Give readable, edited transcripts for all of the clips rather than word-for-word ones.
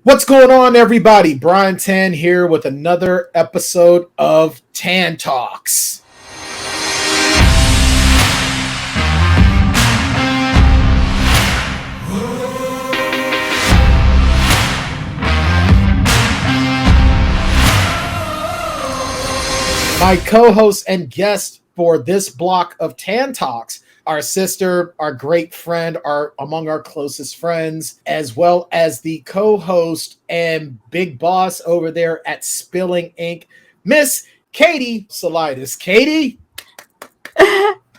What's going on, everybody? Bryan 10 here with another episode of Tan Talks. My co-host and guest for this block of Tan Talks, our sister, our great friend, among our closest friends, as well as the co-host and big boss over there at Spilling Ink, Miss Katie Salidas. Katie,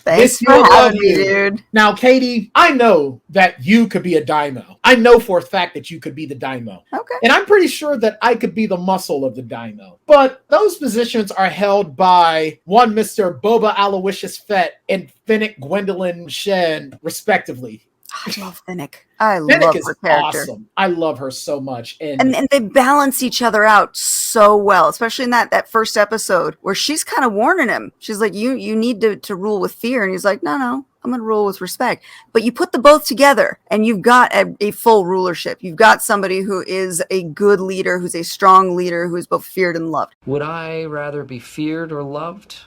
Thanks for having me, dude. Now, Katie, I know that you could be a Daimo. I know for a fact that you could be the Daimo. Okay. And I'm pretty sure that I could be the muscle of the Daimo. But those positions are held by one Mr. Boba Aloysius Fett and Finnick Gwendolyn Shen, respectively. I love Finnick. I Finnick love is her character. awesome. I love her so much. And they balance each other out so well, especially in that first episode where she's kind of warning him. She's like, you need to rule with fear. And he's like, no, I'm going to rule with respect. But you put the both together and you've got a full rulership. You've got somebody who is a good leader, who's a strong leader, who is both feared and loved. Would I rather be feared or loved?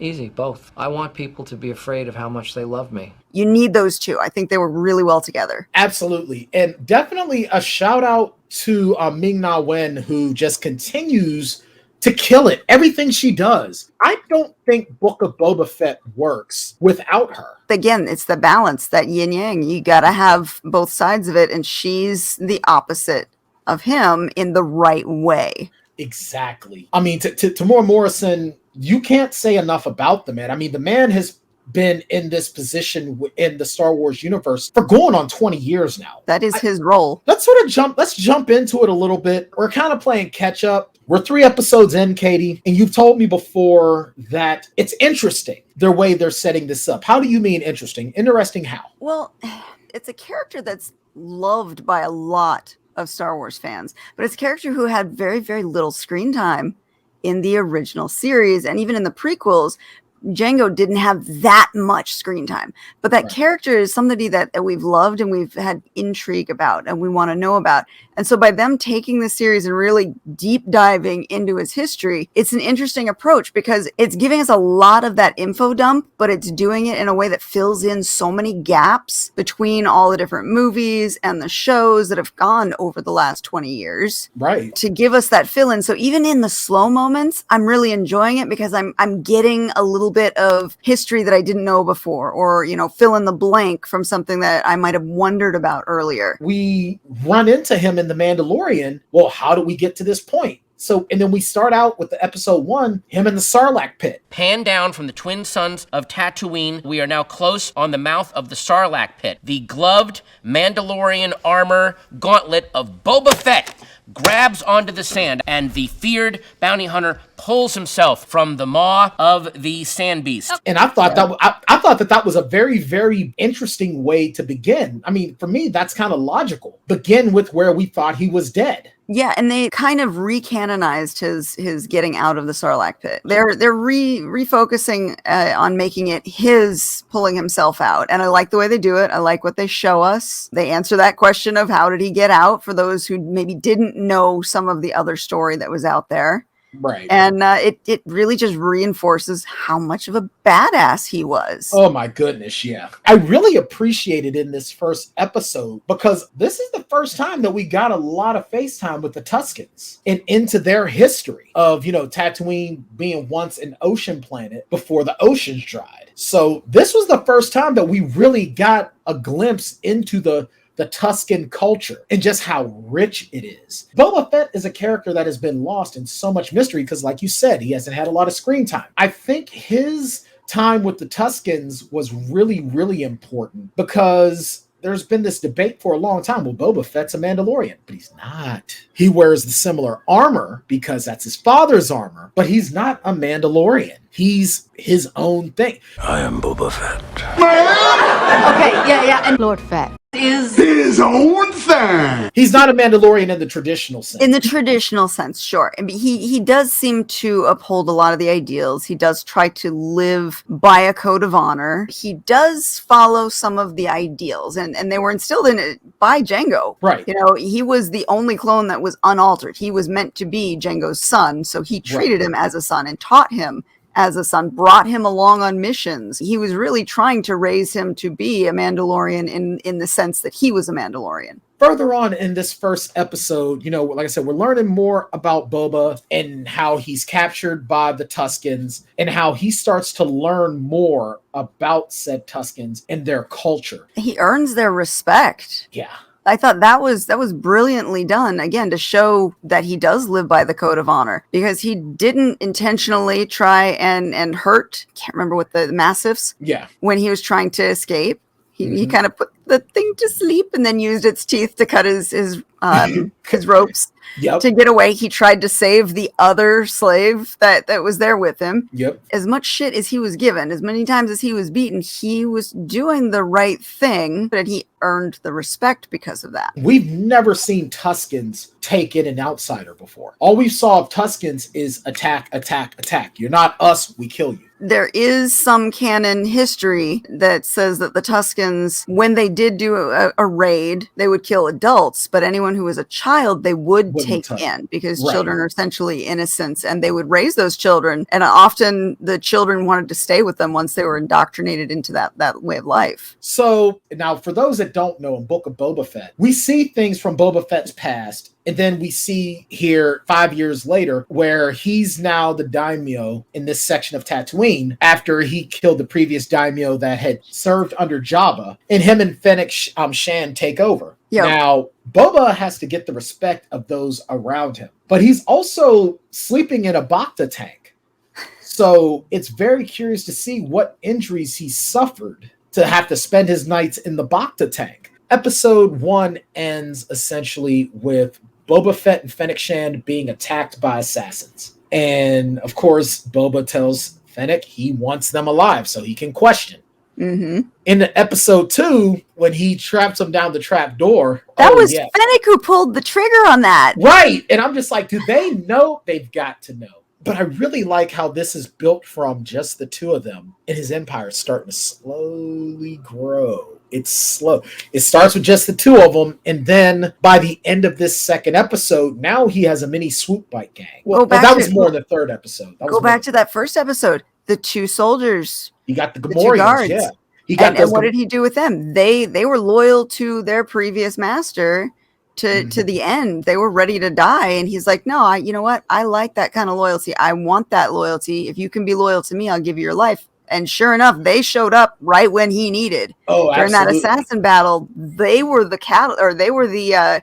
Easy, both. I want people to be afraid of how much they love me. You need those two. I think they were really well together. Absolutely. And definitely a shout out to Ming-Na Wen, who just continues to kill it. Everything she does. I don't think Book of Boba Fett works without her. Again, it's the balance, that yin yang. You got to have both sides of it. And she's the opposite of him in the right way. Exactly. I mean, to Tamora Morrison, you can't say enough about the man. I mean, the man has been in this position in the Star Wars universe for going on 20 years now. That is his role. Let's jump into it a little bit. We're kind of playing catch up. We're 3 episodes in, Katie, and you've told me before that it's interesting the way they're setting this up. How do you mean interesting? Interesting how? Well, it's a character that's loved by a lot of Star Wars fans, but it's a character who had very, very little screen time in the original series, and even in the prequels. Jango didn't have that much screen time, but that character is somebody that we've loved and we've had intrigue about and we want to know about. And so by them taking the series and really deep diving into his history, it's an interesting approach because it's giving us a lot of that info dump, but it's doing it in a way that fills in so many gaps between all the different movies and the shows that have gone over the last 20 years. Right. To give us that fill in. So even in the slow moments, I'm really enjoying it because I'm getting a little bit of history that I didn't know before, or, fill in the blank from something that I might have wondered about earlier. We run into him in The Mandalorian. Well, how do we get to this point? And then we start out with the episode 1, him in the Sarlacc pit. Pan down from the twin suns of Tatooine. We are now close on the mouth of the Sarlacc pit. The gloved Mandalorian armor gauntlet of Boba Fett grabs onto the sand, and the feared bounty hunter pulls himself from the maw of the sand beast. And I thought that was a very, very interesting way to begin. I mean, for me, that's kind of logical. Begin with where we thought he was dead. Yeah, and they kind of recanonized his getting out of the Sarlacc pit. They're refocusing on making it his pulling himself out, and I like the way they do it. I like what they show us. They answer that question of how did he get out for those who maybe didn't know some of the other story that was out there. Right. And it really just reinforces how much of a badass he was. Oh my goodness, yeah. I really appreciated in this first episode because this is the first time that we got a lot of FaceTime with the Tuscans and into their history of, Tatooine being once an ocean planet before the oceans dried. So this was the first time that we really got a glimpse into the Tuscan culture and just how rich it is. Boba Fett is a character that has been lost in so much mystery because, like you said, he hasn't had a lot of screen time. I think his time with the Tuscans was really, really important because there's been this debate for a long time. Well, Boba Fett's a Mandalorian, but he's not. He wears the similar armor because that's his father's armor, but he's not a Mandalorian. He's his own thing. I am Boba Fett. Okay, yeah, and Lord Fett is his own thing. He's not a Mandalorian in the traditional sense. In the traditional sense, sure. And he does seem to uphold a lot of the ideals. He does try to live by a code of honor. He does follow some of the ideals, and they were instilled in it by Jango. Right. You know, he was the only clone that was unaltered. He was meant to be Jango's son, so he treated him as a son and taught him as a son, brought him along on missions. He was really trying to raise him to be a Mandalorian in the sense that he was a Mandalorian. Further on in this first episode, you know, like I said, we're learning more about Boba and how he's captured by the Tuscans and how he starts to learn more about said Tuscans and their culture. He earns their respect. Yeah. I thought that was brilliantly done, again, to show that he does live by the code of honor, because he didn't intentionally try and hurt, can't remember what the Mastiffs, when he was trying to escape. He kind of put the thing to sleep and then used its teeth to cut his ropes to get away. He tried to save the other slave that was there with him. As much shit as he was given, as many times as he was beaten, he was doing the right thing, but he earned the respect because of that. We've never seen Tuscans take in an outsider before. All we saw of Tuscans is attack, attack, attack. You're not us, we kill you. There is some canon history that says that the Tuscans, when they did do a raid, they would kill adults, but anyone who was a child, they wouldn't take in, because children are essentially innocents, and they would raise those children. And often the children wanted to stay with them once they were indoctrinated into that way of life. So now, for those that don't know, in Book of Boba Fett, we see things from Boba Fett's past. And then we see here 5 years later where he's now the daimyo in this section of Tatooine after he killed the previous daimyo that had served under Jabba, and him and Fennec Shan take over. Now, Boba has to get the respect of those around him, but he's also sleeping in a Bacta tank. So it's very curious to see what injuries he suffered to have to spend his nights in the Bacta tank. Episode 1 ends essentially with Boba Fett and Fennec Shand being attacked by assassins. And of course, Boba tells Fennec he wants them alive so he can question. In episode 2, when he traps them down the trap door. That was Fennec who pulled the trigger on that. Right. And I'm just like, do they know? They've got to know. But I really like how this is built from just the two of them, and his empire is starting to slowly grow. It's slow. It starts with just the two of them, and then by the end of this second episode, now he has a mini swoop bike gang. Well, that was more in the third episode. Go back to that first episode. The two soldiers. He got the Gamorreans, guards. And what did he do with them? They were loyal to their previous master to the end. They were ready to die, and he's like, no, you know what? I like that kind of loyalty. I want that loyalty. If you can be loyal to me, I'll give you your life. And sure enough, they showed up right when he needed. Oh, during that assassin battle, they were the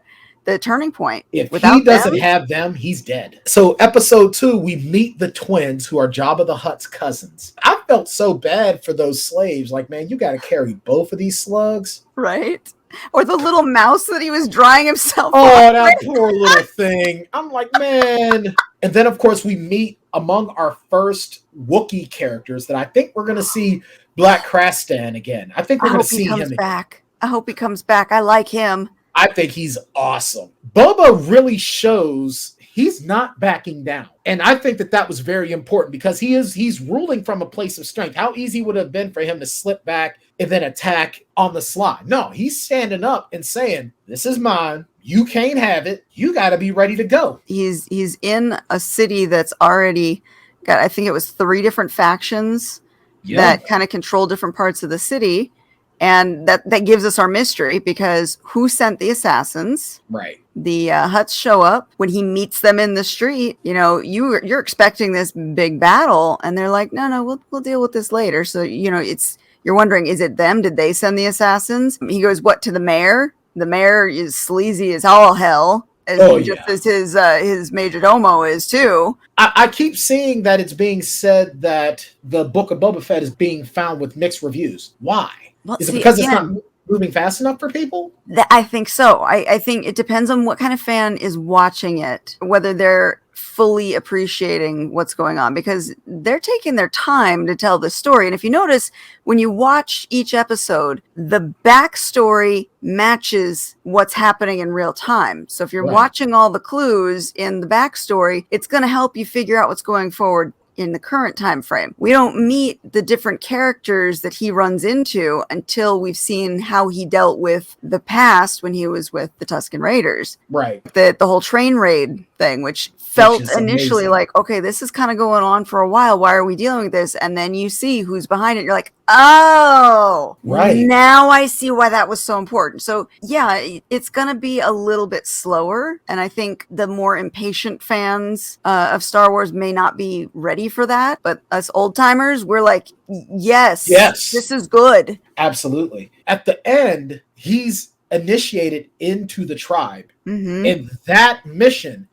turning point. If he doesn't have them, he's dead. So episode 2, we meet the twins who are Jabba the Hutt's cousins. I felt so bad for those slaves. Like, man, you got to carry both of these slugs. Right. Or the little mouse that he was drying himself on. That poor little thing. I'm like, man. And then, of course, we meet among our first Wookiee characters that I think we're going to see Black Krastan again. I think we're going to see him back. I hope he comes back. I like him. I think he's awesome. Boba really shows he's not backing down. And I think that was very important because he's ruling from a place of strength. How easy would it have been for him to slip back and then attack on the sly? No, he's standing up and saying, this is mine. You can't have it. You got to be ready to go. He's in a city that's already got, I think it was 3 different factions that kind of control different parts of the city. And that gives us our mystery, because who sent the assassins? Right. The Hutts show up. When he meets them in the street, you know, you're expecting this big battle, and they're like, no, we'll deal with this later. So, you know, you're wondering, is it them? Did they send the assassins? He goes, what, to the mayor? The mayor is sleazy as all hell. As his major domo is too. I keep seeing that it's being said that the Book of Boba Fett is being found with mixed reviews. Why? Well, is it because it's not? moving fast enough for people? I think so. I think it depends on what kind of fan is watching it, whether they're fully appreciating what's going on, because they're taking their time to tell the story. And if you notice, when you watch each episode, the backstory matches what's happening in real time. So if you're watching all the clues in the backstory, it's going to help you figure out what's going forward in the current time frame. We don't meet the different characters that he runs into until we've seen how he dealt with the past when he was with the Tuscan Raiders. Right. The whole train raid thing, which felt initially amazing. like, okay, this is kind of going on for a while. Why are we dealing with this? And then you see who's behind it. You're like, oh, right. Now I see why that was so important. So yeah, it's going to be a little bit slower. And I think the more impatient fans of Star Wars may not be ready for that. But us old timers, we're like, yes, this is good. Absolutely. At the end, he's initiated into the tribe. Mm-hmm. And that mission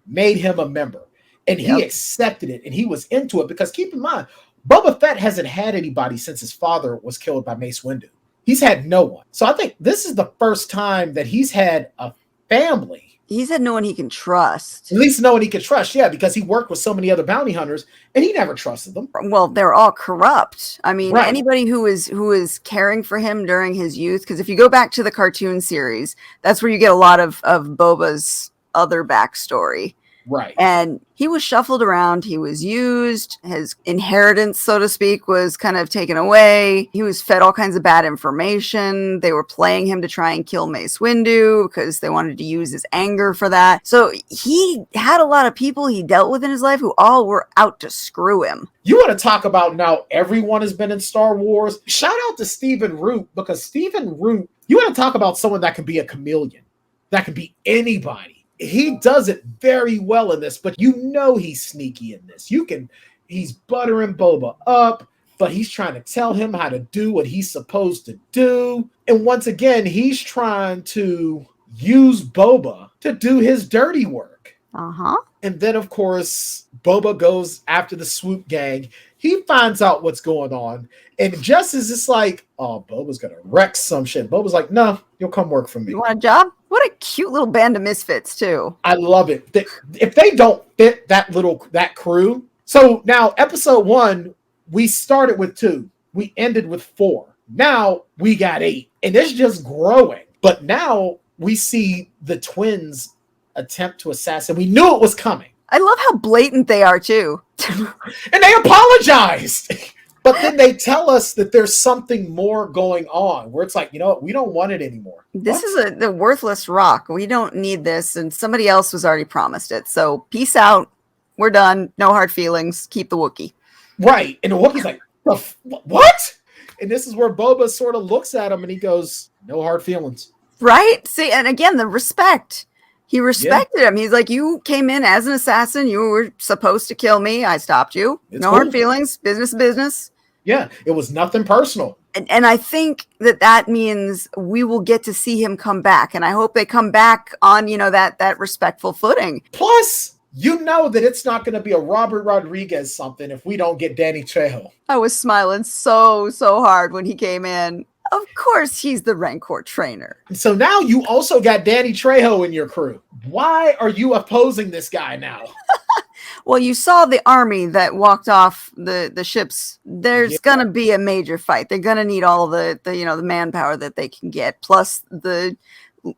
made him a member. And he accepted it. And he was into it. Because keep in mind, Boba Fett hasn't had anybody since his father was killed by Mace Windu. He's had no one. So I think this is the first time that he's had a family. He's had no one he can trust. At least no one he can trust, because he worked with so many other bounty hunters, and he never trusted them. Well, they're all corrupt. I mean, anybody who is caring for him during his youth, because if you go back to the cartoon series, that's where you get a lot of Boba's other backstory. Right. And he was shuffled around. He was used. His inheritance, so to speak, was kind of taken away. He was fed all kinds of bad information. They were playing him to try and kill Mace Windu because they wanted to use his anger for that. So he had a lot of people he dealt with in his life who all were out to screw him. You want to talk about now everyone has been in Star Wars? Shout out to Stephen Root, because Stephen Root, you want to talk about someone that can be a chameleon. That can be anybody. He does it very well in this, but he's sneaky in this. He's buttering Boba up, but he's trying to tell him how to do what he's supposed to do. And once again, he's trying to use Boba to do his dirty work. Uh-huh. And then, of course, Boba goes after the Swoop Gang. He finds out what's going on. And just as it's like, oh, Boba's going to wreck some shit, Boba's like, no, you'll come work for me. You want a job? What a cute little band of misfits, too. I love it. If they don't fit that crew. So now, episode 1, we started with 2. We ended with 4. Now we got 8. And it's just growing. But now we see the twins attempt to assassinate. We knew it was coming. I love how blatant they are, too. And they apologized. But then they tell us that there's something more going on, where it's like, you know what? We don't want it anymore. This is the worthless rock. We don't need this. And somebody else was already promised it. So peace out. We're done. No hard feelings. Keep the Wookiee. Right. And the Wookiee's like, what? And this is where Boba sort of looks at him and he goes, no hard feelings. Right? See, and again, the respect. He respected him. He's like, you came in as an assassin. You were supposed to kill me. I stopped you. It's no hard feelings. Business, business. Yeah, it was nothing personal. And I think that means we will get to see him come back. And I hope they come back on, that respectful footing. Plus, that it's not going to be a Robert Rodriguez something if we don't get Danny Trejo. I was smiling so hard when he came in. Of course, he's the Rancor trainer. So now you also got Danny Trejo in your crew. Why are you opposing this guy now? Well, you saw the army that walked off the ships. There's going to be a major fight. They're going to need all the manpower that they can get, plus the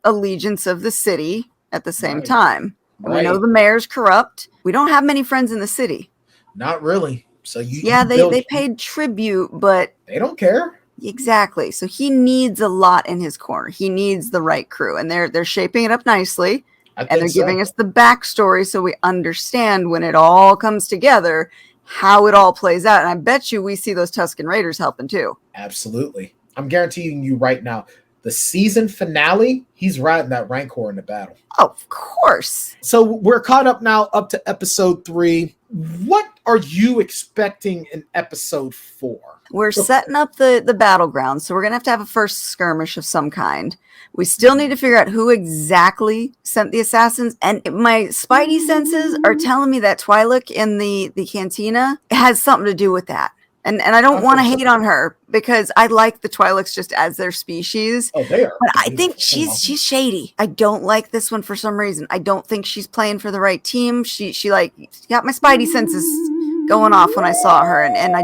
allegiance of the city at the same time. And we know the mayor's corrupt. We don't have many friends in the city. Not really. So they paid tribute, but they don't care. Exactly. So he needs a lot in his corner. He needs the right crew, and they're shaping it up nicely. And they're giving us the backstory so we understand when it all comes together, how it all plays out. And I bet you we see those Tuscan Raiders helping too. Absolutely. I'm guaranteeing you right now, the season finale, he's riding that Rancor in the battle. Oh, of course. So we're caught up now up to episode 3. What are you expecting in episode 4? We're setting up the battleground, so we're going to have a first skirmish of some kind. We still need to figure out who exactly sent the assassins, and my spidey senses are telling me that Twi'lek in the cantina has something to do with that. And I don't want to hate on her because I like the Twi'leks just as their species. Oh, they are. But I think she's shady. I don't like this one for some reason. I don't think she's playing for the right team. She like got my spidey senses going off when I saw her, and I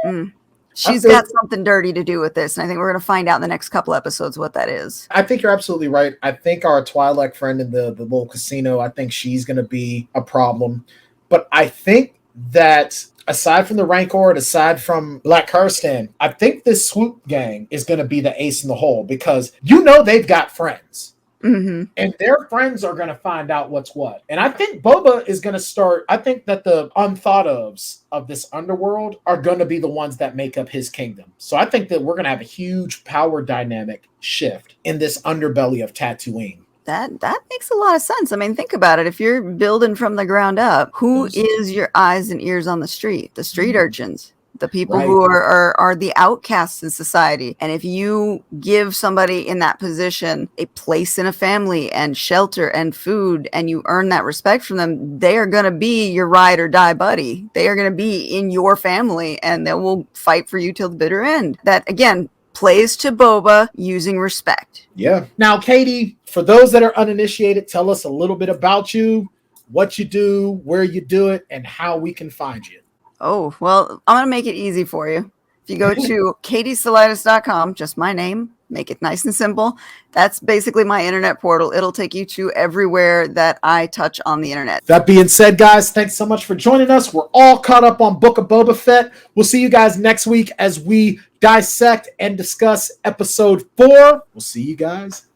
just she's got something dirty to do with this, and I think we're going to find out in the next couple episodes what that is. I think you're absolutely right. I think our Twi'lek friend in the little casino, I think she's going to be a problem. But I think that aside from the Rancor and aside from Black Kirsten, I think this Swoop gang is going to be the ace in the hole because they've got friends. Mm-hmm. And their friends are going to find out what's what. And I think Boba is going to start. I think that the unthought ofs of this underworld are going to be the ones that make up his kingdom. So I think that we're going to have a huge power dynamic shift in this underbelly of Tatooine. That makes a lot of sense. I mean, think about it. If you're building from the ground up, who is your eyes and ears on the street? The street urchins. The people who are the outcasts in society. And if you give somebody in that position a place in a family and shelter and food, and you earn that respect from them, they are going to be your ride or die buddy. They are going to be in your family, and they will fight for you till the bitter end. That, again, plays to Boba using respect. Yeah. Now, Katie, for those that are uninitiated, tell us a little bit about you, what you do, where you do it, and how we can find you. Oh, well, I'm going to make it easy for you. If you go to katiesalidas.com, just my name, make it nice and simple. That's basically my internet portal. It'll take you to everywhere that I touch on the internet. That being said, guys, thanks so much for joining us. We're all caught up on Book of Boba Fett. We'll see you guys next week as we dissect and discuss episode 4. We'll see you guys